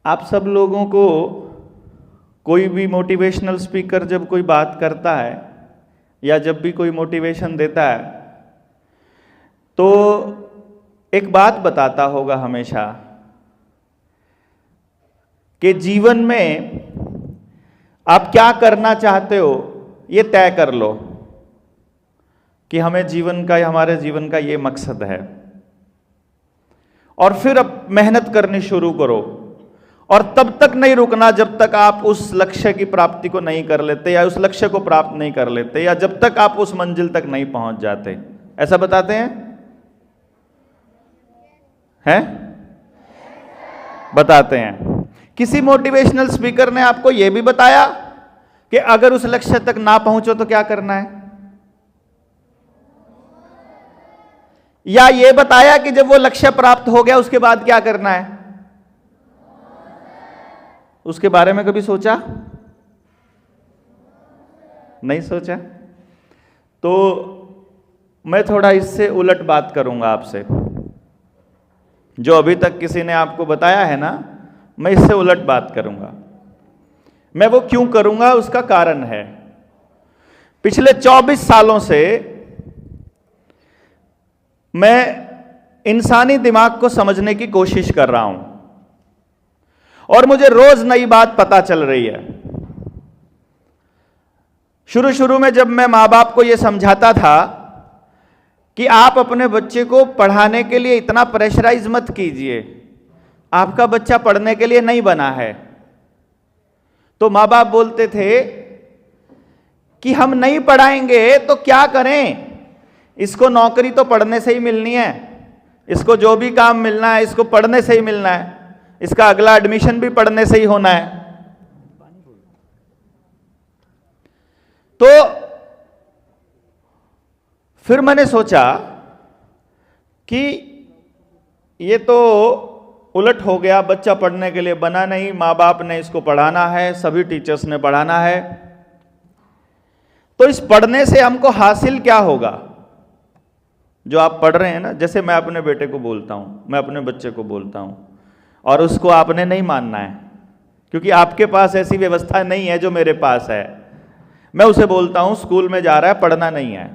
आप सब लोगों को कोई भी मोटिवेशनल स्पीकर जब कोई बात करता है या जब भी कोई मोटिवेशन देता है तो एक बात बताता होगा हमेशा कि जीवन में आप क्या करना चाहते हो ये तय कर लो कि हमें हमारे जीवन का ये मकसद है, और फिर अब मेहनत करनी शुरू करो। और तब तक नहीं रुकना जब तक आप उस लक्ष्य की प्राप्ति को नहीं कर लेते या उस लक्ष्य को प्राप्त नहीं कर लेते या जब तक आप उस मंजिल तक नहीं पहुंच जाते। ऐसा बताते हैं? बताते हैं। किसी मोटिवेशनल स्पीकर ने आपको यह भी बताया कि अगर उस लक्ष्य तक ना पहुंचो तो क्या करना है? या यह बताया कि जब वो लक्ष्य प्राप्त हो गया उसके बाद क्या करना है? उसके बारे में कभी सोचा? नहीं सोचा? तो मैं थोड़ा इससे उलट बात करूंगा आपसे। जो अभी तक किसी ने आपको बताया है ना, मैं इससे उलट बात करूंगा। मैं वो क्यों करूंगा उसका कारण है, पिछले 24 सालों से मैं इंसानी दिमाग को समझने की कोशिश कर रहा हूं और मुझे रोज नई बात पता चल रही है। शुरू में जब मैं मां बाप को यह समझाता था कि आप अपने बच्चे को पढ़ाने के लिए इतना प्रेशराइज मत कीजिए, आपका बच्चा पढ़ने के लिए नहीं बना है, तो मां बाप बोलते थे कि हम नहीं पढ़ाएंगे तो क्या करें, इसको नौकरी तो पढ़ने से ही मिलनी है, इसको जो भी काम मिलना है इसको पढ़ने से ही मिलना है, इसका अगला एडमिशन भी पढ़ने से ही होना है। तो फिर मैंने सोचा कि ये तो उलट हो गया, बच्चा पढ़ने के लिए बना नहीं, माँ बाप ने इसको पढ़ाना है, सभी टीचर्स ने पढ़ाना है, तो इस पढ़ने से हमको हासिल क्या होगा? जो आप पढ़ रहे हैं ना, जैसे मैं अपने बेटे को बोलता हूं, मैं अपने बच्चे को बोलता हूं और उसको आपने नहीं मानना है क्योंकि आपके पास ऐसी व्यवस्था नहीं है जो मेरे पास है। मैं उसे बोलता हूं स्कूल में जा रहा है, पढ़ना नहीं है,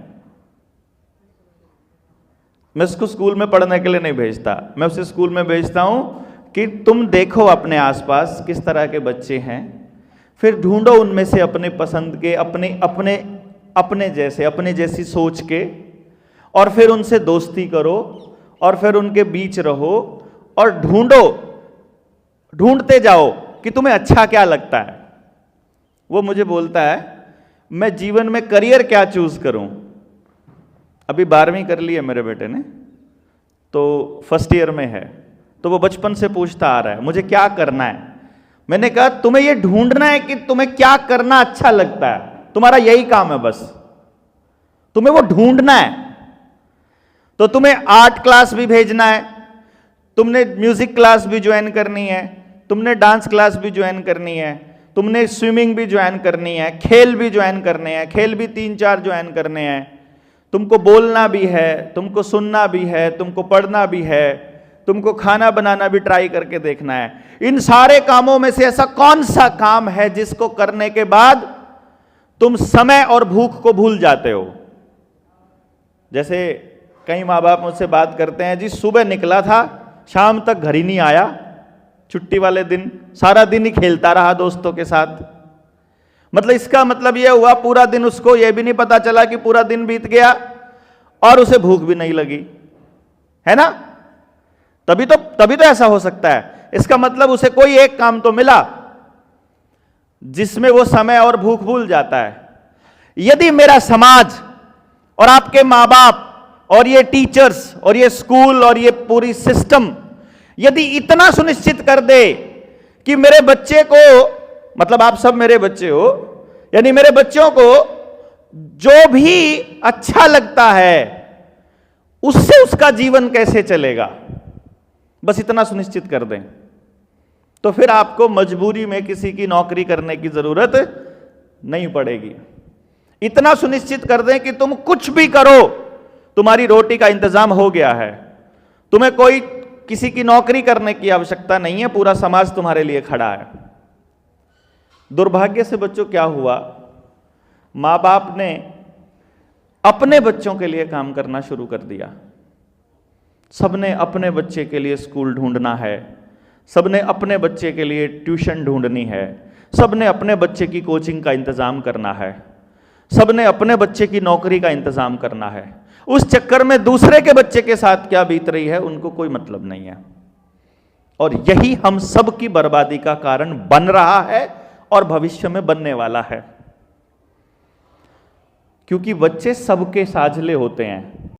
मैं उसको स्कूल में पढ़ने के लिए नहीं भेजता, मैं उसे स्कूल में भेजता हूं कि तुम देखो अपने आसपास किस तरह के बच्चे हैं, फिर ढूंढो उनमें से अपने पसंद के, अपने जैसी सोच के, और फिर उनसे दोस्ती करो और फिर उनके बीच रहो और ढूंढते जाओ कि तुम्हें अच्छा क्या लगता है। वो मुझे बोलता है मैं जीवन में करियर क्या चूज करूं। अभी 12वीं कर ली है मेरे बेटे ने, तो फर्स्ट ईयर में है, तो वो बचपन से पूछता आ रहा है मुझे क्या करना है। मैंने कहा तुम्हें ये ढूंढना है कि तुम्हें क्या करना अच्छा लगता है, तुम्हारा यही काम है, बस तुम्हें वो ढूंढना है। तो तुम्हें आर्ट क्लास भी भेजना है, तुमने म्यूजिक क्लास भी ज्वाइन करनी है, तुमने डांस क्लास भी ज्वाइन करनी है, तुमने स्विमिंग भी ज्वाइन करनी है, खेल भी ज्वाइन करने हैं, खेल भी 3-4 ज्वाइन करने हैं, तुमको बोलना भी है, तुमको सुनना भी है, तुमको पढ़ना भी है, तुमको खाना बनाना भी ट्राई करके देखना है। इन सारे कामों में से ऐसा कौन सा काम है जिसको करने के बाद तुम समय और भूख को भूल जाते हो? जैसे कई माँ बाप मुझसे बात करते हैं, जी सुबह निकला था शाम तक घर ही नहीं आया, छुट्टी वाले दिन सारा दिन ही खेलता रहा दोस्तों के साथ। मतलब इसका मतलब यह हुआ पूरा दिन उसको यह भी नहीं पता चला कि पूरा दिन बीत गया और उसे भूख भी नहीं लगी, है ना? तभी तो ऐसा हो सकता है। इसका मतलब उसे कोई एक काम तो मिला जिसमें वो समय और भूख भूल जाता है। यदि मेरा समाज और आपके माँ बाप और ये टीचर्स और ये स्कूल और ये पूरी सिस्टम यदि इतना सुनिश्चित कर दे कि मेरे बच्चे को, मतलब आप सब मेरे बच्चे हो, यानी मेरे बच्चों को जो भी अच्छा लगता है उससे उसका जीवन कैसे चलेगा, बस इतना सुनिश्चित कर दें, तो फिर आपको मजबूरी में किसी की नौकरी करने की जरूरत नहीं पड़ेगी। इतना सुनिश्चित कर दें कि तुम कुछ भी करो, तुम्हारी रोटी का इंतजाम हो गया है, तुम्हें कोई किसी की नौकरी करने की आवश्यकता नहीं है, पूरा समाज तुम्हारे लिए खड़ा है। दुर्भाग्य से बच्चों क्या हुआ, माँ बाप ने अपने बच्चों के लिए काम करना शुरू कर दिया। सबने अपने बच्चे के लिए स्कूल ढूंढना है, सबने अपने बच्चे के लिए ट्यूशन ढूंढनी है, सबने अपने बच्चे की कोचिंग का इंतजाम करना है, सबने अपने बच्चे की नौकरी का इंतजाम करना है। उस चक्कर में दूसरे के बच्चे के साथ क्या बीत रही है उनको कोई मतलब नहीं है। और यही हम सब की बर्बादी का कारण बन रहा है और भविष्य में बनने वाला है, क्योंकि बच्चे सबके साझले होते हैं।